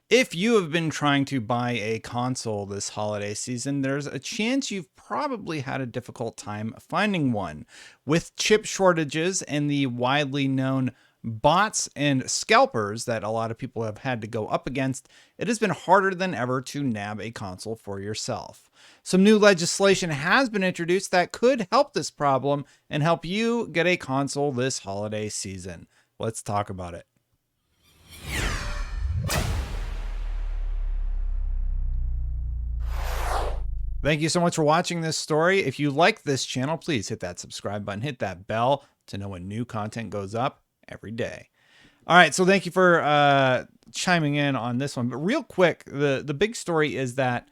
If you have been trying to buy a console this holiday season, there's a chance you've probably had a difficult time finding one. With chip shortages and the widely known bots and scalpers that a lot of people have had to go up against, it has been harder than ever to nab a console for yourself. Some new legislation has been introduced that could help this problem and help you get a console this holiday season. Let's talk about it. Thank you so much for watching this story. If you like this channel, please hit that subscribe button, hit that bell to know when new content goes up every day. All right, so thank you for chiming in on this one. But real quick, the big story is that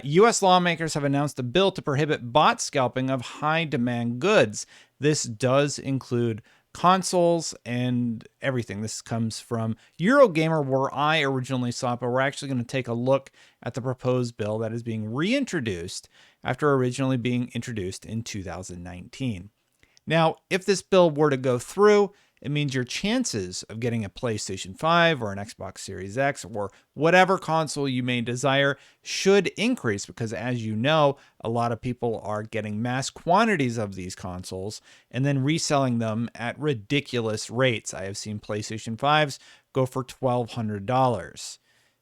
U.S. lawmakers have announced a bill to prohibit bot scalping of high-demand goods. This does include consoles and everything. This comes from Eurogamer, where I originally saw it, but we're actually going to take a look at the proposed bill that is being reintroduced after originally being introduced in 2019. Now, if this bill were to go through, it means your chances of getting a PlayStation 5 or an Xbox Series X or whatever console you may desire should increase because, as you know, a lot of people are getting mass quantities of these consoles and then reselling them at ridiculous rates. I have seen PlayStation 5s go for $1,200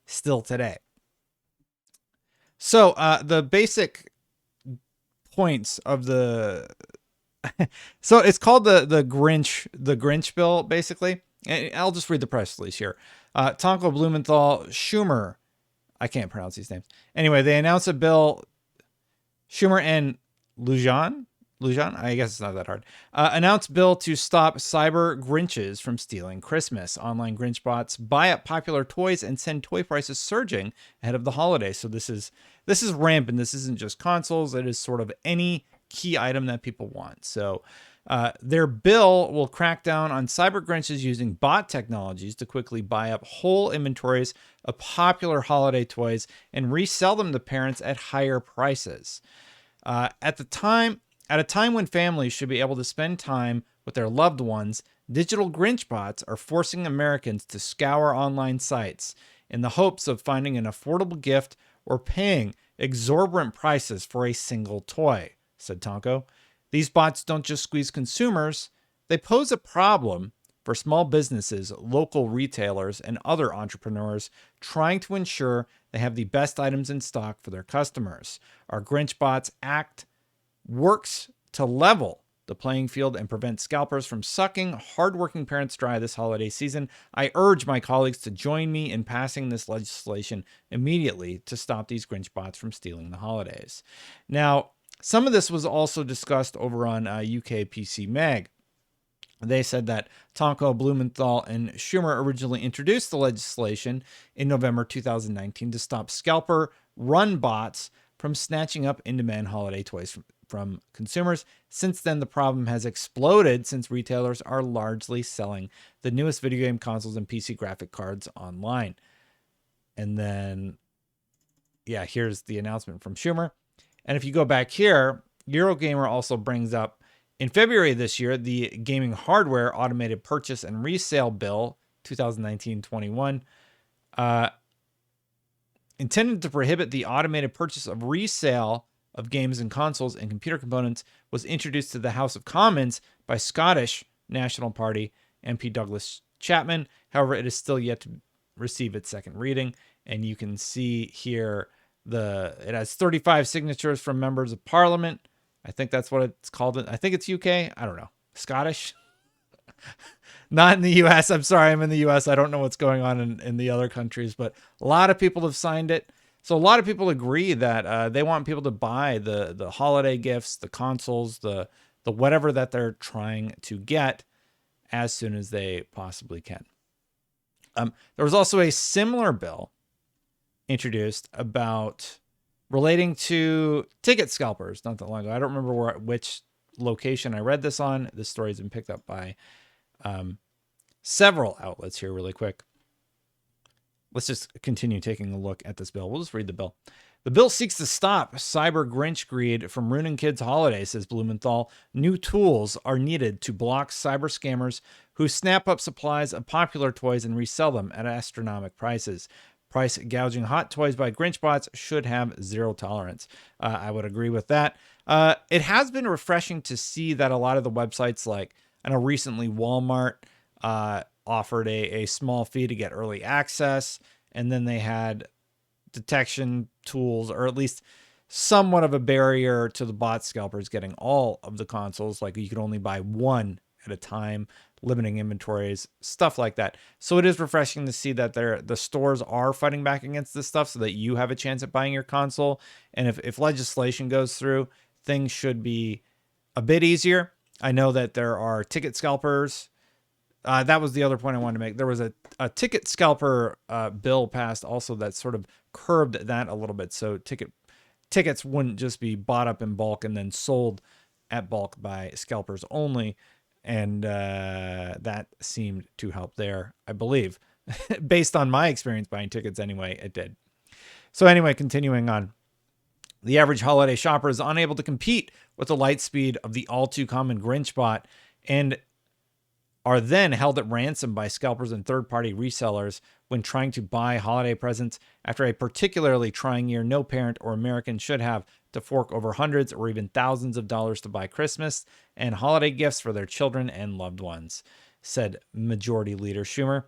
still today. So the basic points of the so it's called the Grinch bill, basically. And I'll just read the press release here. Tonko Blumenthal, Schumer, I can't pronounce these names. Anyway, they announced a bill. Schumer and Lujan, I guess it's not that hard. Announced bill to stop cyber Grinches from stealing Christmas. Online Grinch bots buy up popular toys and send toy prices surging ahead of the holiday. So this is rampant. This isn't just consoles. It is sort of any key item that people want. So their bill will crack down on cyber Grinches using bot technologies to quickly buy up whole inventories of popular holiday toys and resell them to parents at higher prices. At a time when families should be able to spend time with their loved ones, digital Grinch bots are forcing Americans to scour online sites in the hopes of finding an affordable gift or paying exorbitant prices for a single toy, said Tonko. These bots don't just squeeze consumers, they pose a problem for small businesses, local retailers, and other entrepreneurs trying to ensure they have the best items in stock for their customers. Our Grinch Bots Act works to level the playing field and prevent scalpers from sucking hardworking parents dry this holiday season. I urge my colleagues to join me in passing this legislation immediately to stop these Grinch bots from stealing the holidays. Now, some of this was also discussed over on UK PC Mag. They said that Tonko Blumenthal and Schumer originally introduced the legislation in November 2019 to stop scalper run bots from snatching up in-demand holiday toys from consumers. Since then, the problem has exploded since retailers are largely selling the newest video game consoles and PC graphic cards online. And then, yeah, here's the announcement from Schumer. And if you go back here, Eurogamer also brings up in February this year, the Gaming Hardware Automated Purchase and Resale Bill 2019-21 intended to prohibit the automated purchase of resale of games and consoles and computer components was introduced to the House of Commons by Scottish National Party MP Douglas Chapman. However, it is still yet to receive its second reading. And you can see here it has 35 signatures from members of Parliament. I think that's what it's called. I think it's UK. I don't know. Scottish. Not in the US. I'm sorry, I'm in the US. I don't know what's going on in the other countries, but a lot of people have signed it. So a lot of people agree that they want people to buy the holiday gifts, the consoles, the whatever that they're trying to get as soon as they possibly can. There was also a similar bill introduced about relating to ticket scalpers not that long ago. I don't remember which location I read this on. This story has been picked up by several outlets here really quick. Let's just continue taking a look at this bill. We'll just read the bill. The bill seeks to stop cyber Grinch greed from ruining kids' holidays, says Blumenthal. New tools are needed to block cyber scammers who snap up supplies of popular toys and resell them at astronomical prices. Price gouging hot toys by Grinch bots should have zero tolerance. I would agree with that. It has been refreshing to see that a lot of the websites, like I know recently Walmart offered a small fee to get early access, and then they had detection tools, or at least somewhat of a barrier to the bot scalpers getting all of the consoles. Like you could only buy one at a time, limiting inventories, stuff like that. So it is refreshing to see that the stores are fighting back against this stuff so that you have a chance at buying your console. And if legislation goes through, things should be a bit easier. I know that there are ticket scalpers. That was the other point I wanted to make. There was a ticket scalper bill passed also that sort of curbed that a little bit. So tickets wouldn't just be bought up in bulk and then sold at bulk by scalpers only. And that seemed to help there, I believe. Based on my experience buying tickets anyway, it did. So anyway, continuing on. The average holiday shopper is unable to compete with the light speed of the all-too-common Grinch bot and are then held at ransom by scalpers and third-party resellers when trying to buy holiday presents after a particularly trying year no parent or American should have to fork over hundreds or even thousands of dollars to buy Christmas and holiday gifts for their children and loved ones, said Majority Leader Schumer.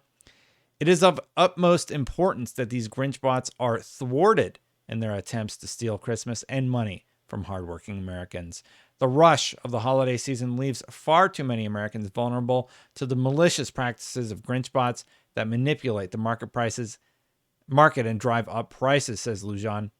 It is of utmost importance that these Grinch bots are thwarted in their attempts to steal Christmas and money from hardworking Americans. The rush of the holiday season leaves far too many Americans vulnerable to the malicious practices of Grinch bots that manipulate the market and drive up prices, says Lujan.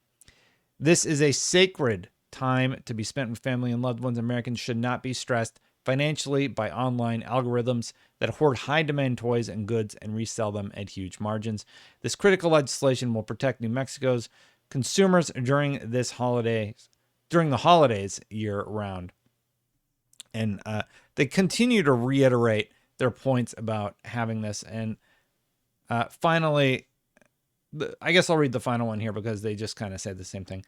This is a sacred time to be spent with family and loved ones. Americans should not be stressed financially by online algorithms that hoard high-demand toys and goods and resell them at huge margins. This critical legislation will protect New Mexico's consumers during the holidays year-round. And they continue to reiterate their points about having this. And finally, I guess I'll read the final one here because they just kind of said the same thing.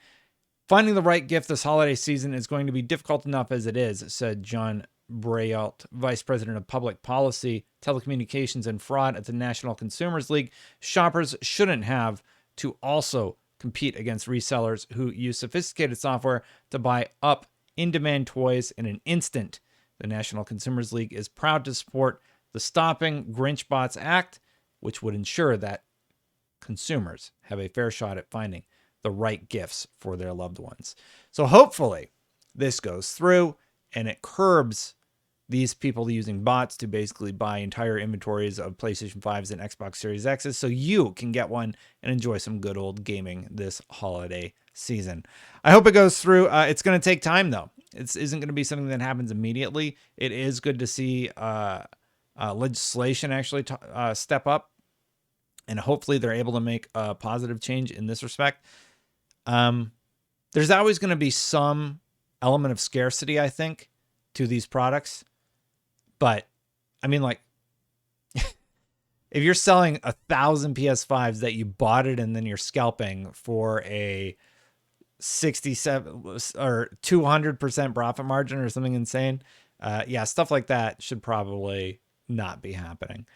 Finding the right gift this holiday season is going to be difficult enough as it is, said John Brault, Vice President of Public Policy, Telecommunications, and Fraud at the National Consumers League. Shoppers shouldn't have to also compete against resellers who use sophisticated software to buy up in-demand toys in an instant. The National Consumers League is proud to support the Stopping Grinch Bots Act, which would ensure that consumers have a fair shot at finding the right gifts for their loved ones. So hopefully this goes through and it curbs these people using bots to basically buy entire inventories of PlayStation 5s and Xbox Series X's so you can get one and enjoy some good old gaming this holiday season. I hope it goes through. It's going to take time, though. It isn't going to be something that happens immediately. It is good to see legislation actually step up, and hopefully they're able to make a positive change in this respect. There's always going to be some element of scarcity, I think, to these products. But I mean, like, if you're selling 1,000 PS5s that you bought it and then you're scalping for a 67 or 200% profit margin or something insane, yeah, stuff like that should probably not be happening.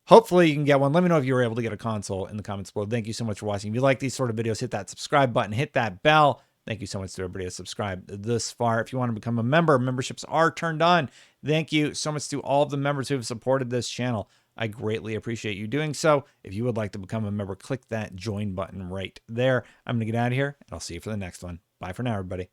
Hopefully you can get one. Let me know if you were able to get a console in the comments below. Thank you so much for watching. If you like these sort of videos, hit that subscribe button, hit that bell. Thank you so much to everybody who subscribed this far. If you want to become a member, memberships are turned on. Thank you so much to all of the members who have supported this channel. I greatly appreciate you doing so. If you would like to become a member, click that join button right there. I'm going to get out of here, and I'll see you for the next one. Bye for now, everybody.